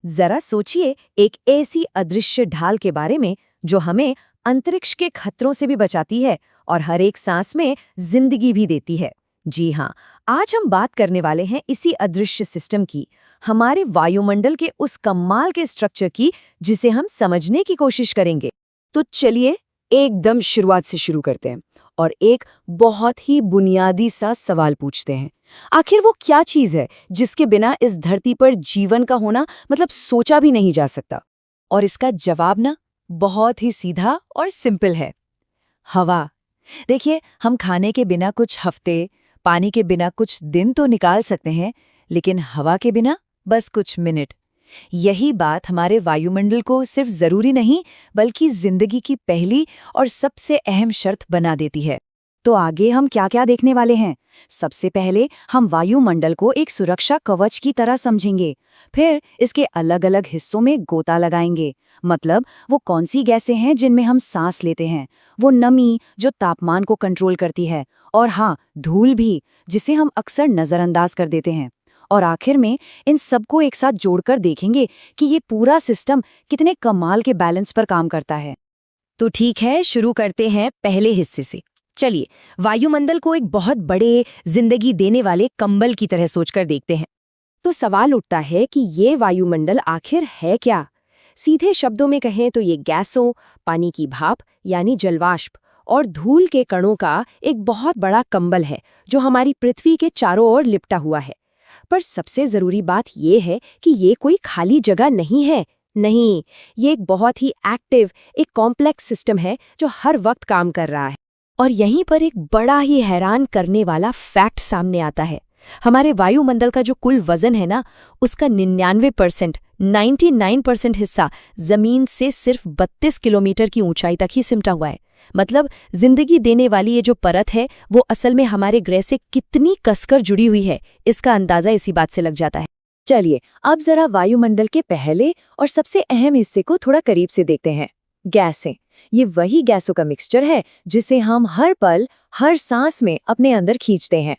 जरा सोचिए एक ऐसी अदृश्य ढाल के बारे में जो हमें अंतरिक्ष के खतरों से भी बचाती है और हर एक सांस में जिंदगी भी देती है। जी हाँ, आज हम बात करने वाले हैं इसी अदृश्य सिस्टम की, हमारे वायुमंडल के उस कमाल के स्ट्रक्चर की जिसे हम समझने की कोशिश करेंगे। तो चलिए एकदम शुरुआत से शुरू करते हैं और एक बहुत ही बुनियादी सा सवाल पूछते हैं। आखिर वो क्या चीज़ है जिसके बिना इस धरती पर जीवन का होना मतलब सोचा भी नहीं जा सकता? और इसका जवाब ना बहुत ही सीधा और सिंपल है, हवा। देखिए, हम खाने के बिना कुछ हफ्ते, पानी के बिना कुछ दिन तो निकाल सकते हैं, लेकिन हवा के बिना बस कुछ मिनट। यही बात हमारे वायुमंडल को सिर्फ जरूरी नहीं बल्कि जिंदगी की पहली और सबसे अहम शर्त बना देती है। तो आगे हम क्या क्या देखने वाले हैं? सबसे पहले हम वायुमंडल को एक सुरक्षा कवच की तरह समझेंगे, फिर इसके अलग अलग हिस्सों में गोता लगाएंगे। मतलब वो कौन सी गैसें हैं जिनमें हम सांस लेते हैं, वो नमी जो तापमान को कंट्रोल करती है, और हाँ, धूल भी जिसे हम अक्सर नजरअंदाज कर देते हैं। और आखिर में इन सबको एक साथ जोड़कर देखेंगे कि ये पूरा सिस्टम कितने कमाल के बैलेंस पर काम करता है। तो ठीक है, शुरू करते हैं पहले हिस्से से। चलिए, वायुमंडल को एक बहुत बड़े, जिंदगी देने वाले कंबल की तरह सोचकर देखते हैं। तो सवाल उठता है कि ये वायुमंडल आखिर है क्या? सीधे शब्दों में कहें तो ये गैसों, पानी की भाप यानी जलवाष्प और धूल के कणों का एक बहुत बड़ा कंबल है जो हमारी पृथ्वी के चारों ओर लिपटा हुआ है। पर सबसे जरूरी बात यह है कि ये कोई खाली जगह नहीं है। नहीं, ये एक बहुत ही एक्टिव, एक कॉम्प्लेक्स सिस्टम है जो हर वक्त काम कर रहा है। और यहीं पर एक बड़ा ही हैरान करने वाला फैक्ट सामने आता है। हमारे वायुमंडल का जो कुल वजन है ना, उसका 99% हिस्सा जमीन से सिर्फ 32 किलोमीटर की ऊंचाई तक ही सिमटा हुआ है। मतलब जिंदगी देने वाली ये जो परत है वो असल में हमारे ग्रह से कितनी कसकर जुड़ी हुई है, इसका अंदाजा इसी बात से लग जाता है। चलिए, अब जरा वायुमंडल के पहले और सबसे अहम हिस्से को थोड़ा करीब से देखते हैं। गैसें। ये वही गैसों का मिक्सचर है जिसे हम हर पल, हर सांस में अपने अंदर खींचते हैं।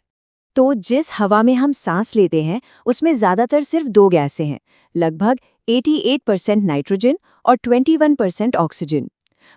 तो जिस हवा में हम सांस लेते हैं उसमें ज्यादातर सिर्फ दो गैसें हैं, लगभग 88% नाइट्रोजन और 21% ऑक्सीजन।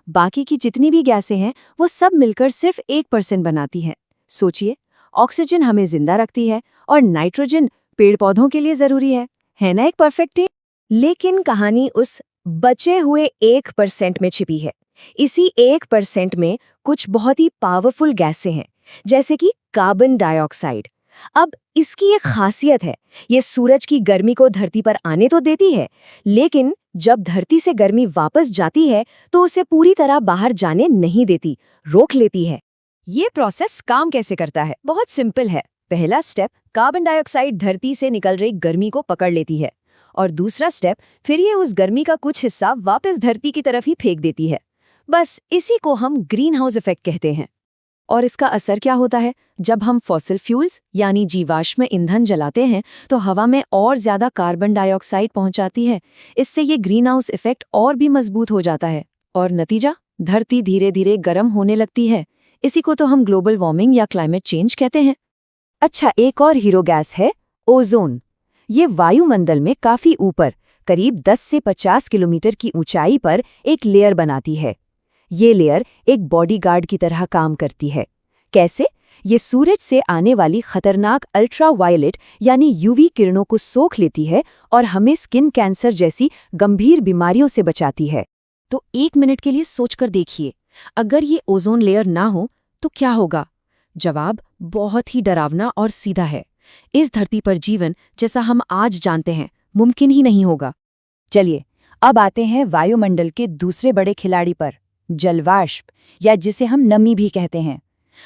बाकी की जितनी भी गैसें हैं वो सब मिलकर सिर्फ 1% बनाती हैं। सोचिए, ऑक्सीजन हमें जिंदा रखती है और नाइट्रोजन पेड़ पौधों के लिए जरूरी है ना? एक परफेक्ट टीम। लेकिन कहानी उस बचे हुए 1% में छिपी है। इसी 1% में कुछ बहुत ही पावरफुल गैसें हैं, जैसे कि कार्बन डाइऑक्साइड। अब इसकी एक खासियत है, ये सूरज की गर्मी को धरती पर आने तो देती है, लेकिन जब धरती से गर्मी वापस जाती है तो उसे पूरी तरह बाहर जाने नहीं देती, रोक लेती है। ये प्रोसेस काम कैसे करता है? बहुत सिंपल है। पहला स्टेप, कार्बन डाइऑक्साइड धरती से निकल रही गर्मी को पकड़ लेती है, और दूसरा स्टेप, फिर ये उस गर्मी का कुछ हिस्सा वापस धरती की तरफ ही फेंक देती है। बस इसी को हम ग्रीन हाउस इफेक्ट कहते हैं। और इसका असर क्या होता है? जब हम फॉसिल फ्यूल्स यानी जीवाश्म ईंधन जलाते हैं तो हवा में और ज्यादा कार्बन डाइऑक्साइड पहुंचाती है। इससे ये ग्रीन हाउस इफेक्ट और भी मजबूत हो जाता है और नतीजा, धरती धीरे धीरे गर्म होने लगती है। इसी को तो हम ग्लोबल वार्मिंग या क्लाइमेट चेंज कहते हैं। अच्छा, एक और हीरो गैस है ओजोन। ये वायुमंडल में काफी ऊपर, करीब 10 से 50 किलोमीटर की ऊंचाई पर एक लेयर बनाती है। ये लेयर एक बॉडीगार्ड की तरह काम करती है। कैसे? ये सूरज से आने वाली खतरनाक अल्ट्रावायलेट यानी यूवी किरणों को सोख लेती है और हमें स्किन कैंसर जैसी गंभीर बीमारियों से बचाती है। तो एक मिनट के लिए सोचकर देखिए, अगर ये ओजोन लेयर ना हो तो क्या होगा? जवाब बहुत ही डरावना और सीधा है। इस धरती पर जीवन जैसा हम आज जानते हैं मुमकिन ही नहीं होगा। चलिए, अब आते हैं वायुमंडल के दूसरे बड़े खिलाड़ी पर, जलवाष्प, या जिसे हम नमी भी कहते हैं।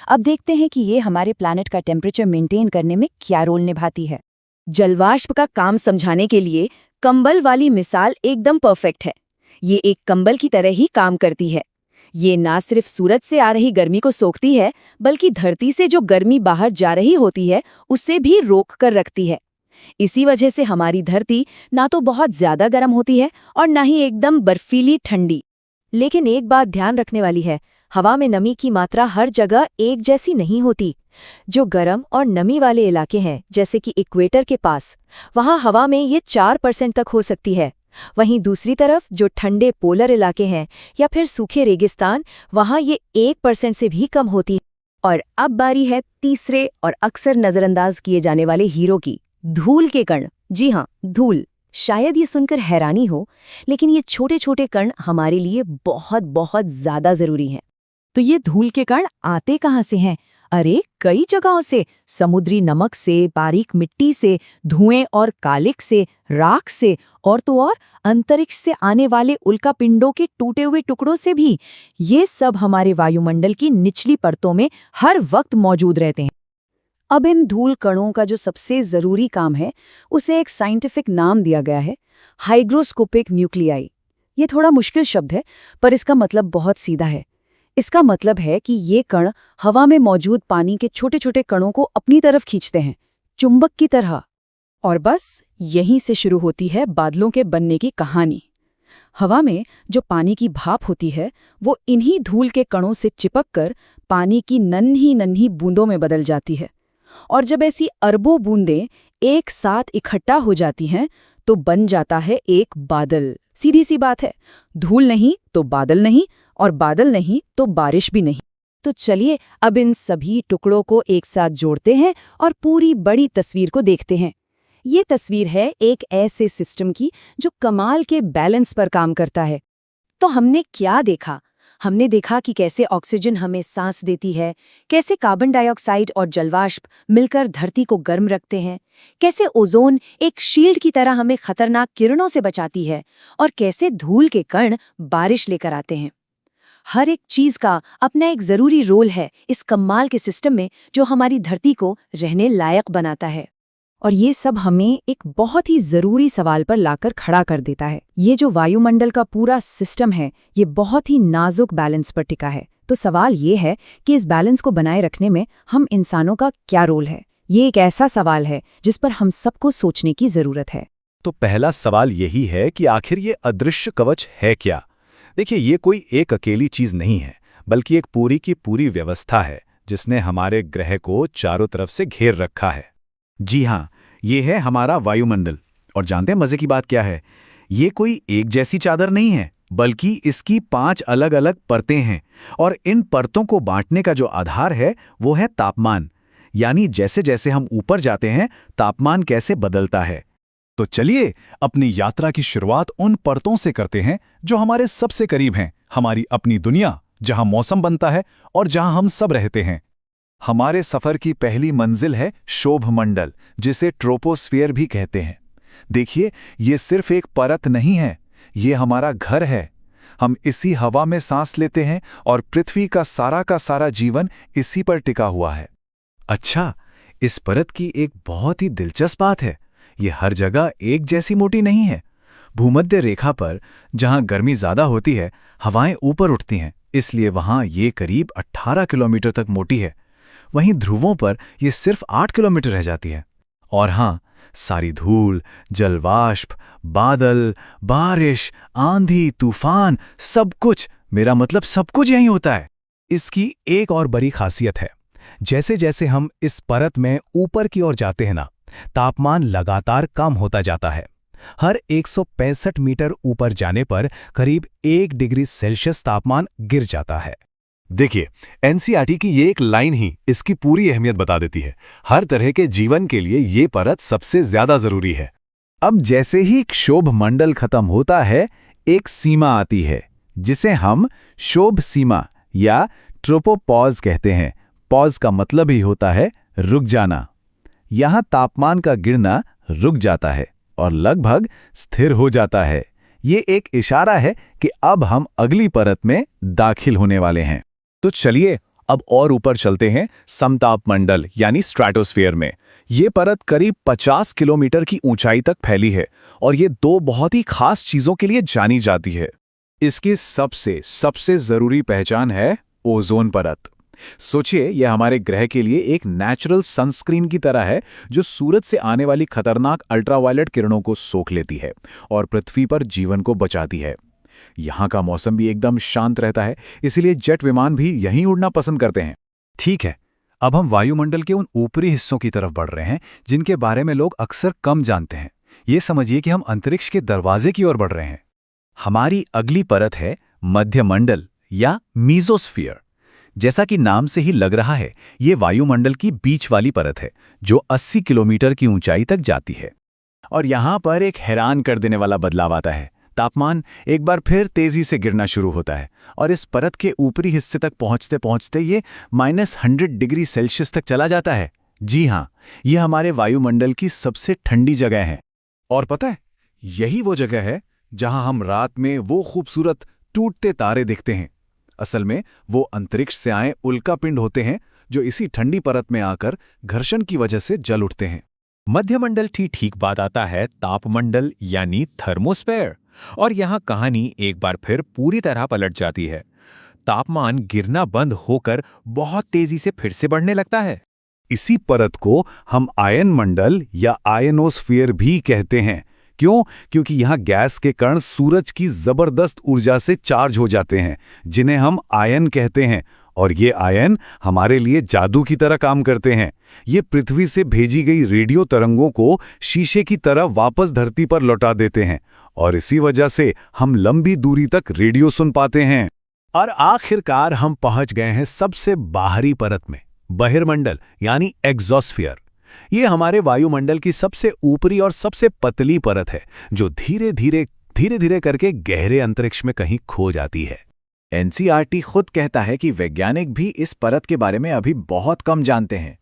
अब देखते हैं कि ये हमारे प्लैनेट का टेम्परेचर मेंटेन करने में क्या रोल निभाती है। जलवाष्प का काम समझाने के लिए कंबल वाली मिसाल एकदम परफेक्ट है। ये एक कंबल की तरह ही काम करती है। ये ना सिर्फ सूरज से आ रही गर्मी को सोखती है, बल्कि धरती से जो गर्मी बाहर जा रही होती है उसे भी रोक कर रखती है। इसी वजह से हमारी धरती ना तो बहुत ज्यादा गर्म होती है और ना ही एकदम बर्फीली ठंडी। लेकिन एक बात ध्यान रखने वाली है, हवा में नमी की मात्रा हर जगह एक जैसी नहीं होती। जो गर्म और नमी वाले इलाके हैं, जैसे कि इक्वेटर के पास, वहाँ हवा में ये 4% तक हो सकती है। वहीं दूसरी तरफ जो ठंडे पोलर इलाके हैं या फिर सूखे रेगिस्तान, वहाँ ये 1% से भी कम होती है। और अब बारी है तीसरे और अक्सर नजरअंदाज किए जाने वाले हीरो की, धूल के कण। जी हाँ, धूल। शायद ये सुनकर हैरानी हो, लेकिन ये छोटे छोटे कण हमारे लिए बहुत बहुत ज्यादा जरूरी हैं। तो ये धूल के कण आते कहाँ से हैं? अरे कई जगहों से, समुद्री नमक से, बारीक मिट्टी से, धुएं और कालिख से, राख से, और तो और अंतरिक्ष से आने वाले उल्कापिंडों के टूटे हुए टुकड़ों से भी। ये सब हमारे वायुमंडल की निचली परतों में हर वक्त मौजूद रहते हैं। अब इन धूल कणों का जो सबसे जरूरी काम है, उसे एक साइंटिफिक नाम दिया गया है, हाइग्रोस्कोपिक न्यूक्लियाई। ये थोड़ा मुश्किल शब्द है, पर इसका मतलब बहुत सीधा है। इसका मतलब है कि ये कण हवा में मौजूद पानी के छोटे छोटे कणों को अपनी तरफ खींचते हैं, चुंबक की तरह। और बस यहीं से शुरू होती है बादलों के बनने की कहानी। हवा में जो पानी की भाप होती है, वो इन्हीं धूल के कणों से चिपककर पानी की नन्ही नन्ही बूंदों में बदल जाती है। और जब ऐसी अरबों बूंदें एक साथ इकट्ठा हो जाती हैं, तो बन जाता है एक बादल। सीधी सी बात है, धूल नहीं तो बादल नहीं, और बादल नहीं तो बारिश भी नहीं। तो चलिए अब इन सभी टुकड़ों को एक साथ जोड़ते हैं और पूरी बड़ी तस्वीर को देखते हैं। ये तस्वीर है एक ऐसे सिस्टम की जो कमाल के बैलेंस पर काम करता है। तो हमने क्या देखा? हमने देखा कि कैसे ऑक्सीजन हमें सांस देती है, कैसे कार्बन डाइऑक्साइड और जलवाष्प मिलकर धरती को गर्म रखते हैं, कैसे ओजोन एक शील्ड की तरह हमें खतरनाक किरणों से बचाती है, और कैसे धूल के कण बारिश लेकर आते हैं। हर एक चीज का अपना एक जरूरी रोल है इस कमाल के सिस्टम में, जो हमारी धरती को रहने लायक बनाता है। और ये सब हमें एक बहुत ही जरूरी सवाल पर लाकर खड़ा कर देता है। ये जो वायुमंडल का पूरा सिस्टम है, ये बहुत ही नाजुक बैलेंस पर टिका है। तो सवाल ये है कि इस बैलेंस को बनाए रखने में हम इंसानों का क्या रोल है? ये एक ऐसा सवाल है जिस पर हम सबको सोचने की जरूरत है। तो पहला सवाल यही है कि आखिर ये अदृश्य कवच है क्या? देखिए, ये कोई एक अकेली चीज नहीं है, बल्कि एक पूरी की पूरी व्यवस्था है जिसने हमारे ग्रह को चारों तरफ से घेर रखा है। जी हाँ, ये है हमारा वायुमंडल। और जानते हैं मजे की बात क्या है? ये कोई एक जैसी चादर नहीं है, बल्कि इसकी 5 अलग अलग परतें हैं। और इन परतों को बांटने का जो आधार है, वो है तापमान। यानी जैसे जैसे हम ऊपर जाते हैं, तापमान कैसे बदलता है। तो चलिए अपनी यात्रा की शुरुआत उन परतों से करते हैं जो हमारे सबसे करीब हैं, हमारी अपनी दुनिया, जहां मौसम बनता है और जहां हम सब रहते हैं। हमारे सफर की पहली मंजिल है शोभमंडल, जिसे ट्रोपोस्फियर भी कहते हैं। देखिए, ये सिर्फ एक परत नहीं है, ये हमारा घर है। हम इसी हवा में सांस लेते हैं और पृथ्वी का सारा जीवन इसी पर टिका हुआ है। अच्छा, इस परत की एक बहुत ही दिलचस्प बात है, ये हर जगह एक जैसी मोटी नहीं है। भूमध्य रेखा पर जहां गर्मी ज्यादा होती है, हवाएं ऊपर उठती हैं, इसलिए वहां ये करीब 18 किलोमीटर तक मोटी है। वहीं ध्रुवों पर यह सिर्फ 8 किलोमीटर रह जाती है। और हां, सारी धूल, जलवाष्प, बादल, बारिश, आंधी, तूफान, सब कुछ, मेरा मतलब सब कुछ यहीं होता है। इसकी एक और बड़ी खासियत है, जैसे जैसे हम इस परत में ऊपर की ओर जाते हैं ना, तापमान लगातार कम होता जाता है। हर 165 मीटर ऊपर जाने पर करीब 1 डिग्री सेल्सियस तापमान गिर जाता है। देखिए, एनसीईआरटी की ये एक लाइन ही इसकी पूरी अहमियत बता देती है। हर तरह के जीवन के लिए ये परत सबसे ज्यादा जरूरी है। अब जैसे ही क्षोभ मंडल खत्म होता है, एक सीमा आती है जिसे हम क्षोभ सीमा या ट्रोपोपॉज कहते हैं। पॉज का मतलब ही होता है रुक जाना। यहाँ तापमान का गिरना रुक जाता है और लगभग स्थिर हो जाता है। ये एक इशारा है कि अब हम अगली परत में दाखिल होने वाले हैं। तो चलिए अब और ऊपर चलते हैं समताप मंडल यानी स्ट्रैटोस्फीयर में। ये परत करीब 50 किलोमीटर की ऊंचाई तक फैली है और ये 2 बहुत ही खास चीजों के लिए जानी जाती है। इसकी सबसे जरूरी पहचान है ओजोन परत। सोचिए, यह हमारे ग्रह के लिए एक नेचुरल सनस्क्रीन की तरह है जो सूरज से आने वाली खतरनाक अल्ट्रावायलेट किरणों को सोख लेती है और पृथ्वी पर जीवन को बचाती है। यहाँ का मौसम भी एकदम शांत रहता है, इसलिए जेट विमान भी यहीं उड़ना पसंद करते हैं। ठीक है, अब हम वायुमंडल के उन ऊपरी हिस्सों की तरफ बढ़ रहे हैं जिनके बारे में लोग अक्सर कम जानते हैं। ये समझिए कि हम अंतरिक्ष के दरवाजे की ओर बढ़ रहे हैं। हमारी अगली परत है मध्यमंडल या मीज़ोस्फीयर। जैसा कि नाम से ही लग रहा है, ये वायुमंडल की बीच वाली परत है जो 80 किलोमीटर की ऊंचाई तक जाती है। और यहाँ पर एक हैरान कर देने वाला बदलाव आता है। तापमान एक बार फिर तेजी से गिरना शुरू होता है और इस परत के ऊपरी हिस्से तक पहुंचते पहुंचते ये -100 डिग्री सेल्सियस तक चला जाता है। जी हाँ, ये हमारे वायुमंडल की सबसे ठंडी जगह है। और पता है, यही वो जगह है जहां हम रात में वो खूबसूरत टूटते तारे देखते हैं। असल में वो अंतरिक्ष से आए उल्कापिंड होते हैं जो इसी ठंडी परत में आकर घर्षण की वजह से जल उठते हैं। मध्यमंडल ठीक बाद आता है तापमंडल यानी थर्मोस्फेयर। और यहाँ कहानी एक बार फिर पूरी तरह पलट जाती है। तापमान गिरना बंद होकर बहुत तेजी से फिर से बढ़ने लगता है। इसी परत को हम आयन मंडल या आयनोस्फीयर भी कहते हैं। क्यों? क्योंकि यहाँ गैस के कण सूरज की जबरदस्त ऊर्जा से चार्ज हो जाते हैं, जिन्हें हम आयन कहते हैं। और ये आयन हमारे लिए जादू की तरह काम करते हैं। ये पृथ्वी से भेजी गई रेडियो तरंगों को शीशे की तरह वापस धरती पर लौटा देते हैं और इसी वजह से हम लंबी दूरी तक रेडियो सुन पाते हैं। और आखिरकार हम पहुंच गए हैं सबसे बाहरी परत में, बहिर्मंडल यानी एग्जॉस्फीयर। ये हमारे वायुमंडल की सबसे ऊपरी और सबसे पतली परत है जो धीरे धीरे करके गहरे अंतरिक्ष में कहीं खो जाती है। एनसीईआरटी खुद कहता है कि वैज्ञानिक भी इस परत के बारे में अभी बहुत कम जानते हैं।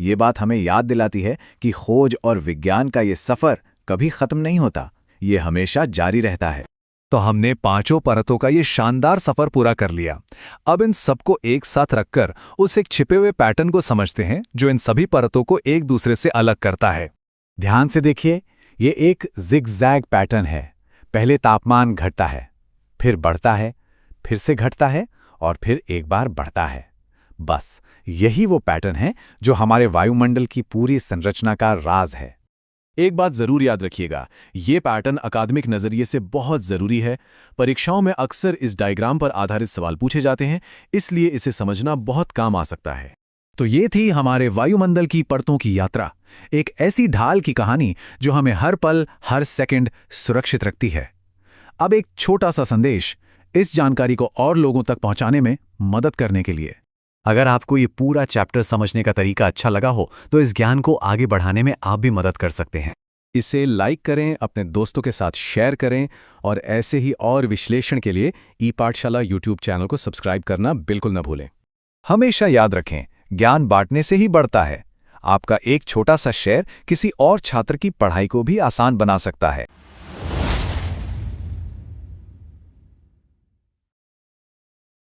ये बात हमें याद दिलाती है कि खोज और विज्ञान का ये सफर कभी खत्म नहीं होता, ये हमेशा जारी रहता है। तो हमने 5 परतों का ये शानदार सफर पूरा कर लिया। अब इन सबको एक साथ रखकर उस एक छिपे हुए पैटर्न को समझते हैं जो इन सभी परतों को एक दूसरे से अलग करता है। ध्यान से देखिए, ये एक जिगजैग पैटर्न है। पहले तापमान घटता है, फिर बढ़ता है, फिर से घटता है और फिर एक बार बढ़ता है। बस यही वो पैटर्न है जो हमारे वायुमंडल की पूरी संरचना का राज है। एक बात जरूर याद रखिएगा, ये पैटर्न अकादमिक नजरिए से बहुत जरूरी है। परीक्षाओं में अक्सर इस डायग्राम पर आधारित सवाल पूछे जाते हैं, इसलिए इसे समझना बहुत काम आ सकता है। तो ये थी हमारे वायुमंडल की परतों की यात्रा, एक ऐसी ढाल की कहानी जो हमें हर पल हर सेकंड सुरक्षित रखती है। अब एक छोटा सा संदेश इस जानकारी को और लोगों तक पहुंचाने में मदद करने के लिए। अगर आपको ये पूरा चैप्टर समझने का तरीका अच्छा लगा हो तो इस ज्ञान को आगे बढ़ाने में आप भी मदद कर सकते हैं। इसे लाइक करें, अपने दोस्तों के साथ शेयर करें और ऐसे ही और विश्लेषण के लिए ई पाठशाला यूट्यूब चैनल को सब्सक्राइब करना बिल्कुल न भूलें। हमेशा याद रखें, ज्ञान बांटने से ही बढ़ता है। आपका एक छोटा सा शेयर किसी और छात्र की पढ़ाई को भी आसान बना सकता है।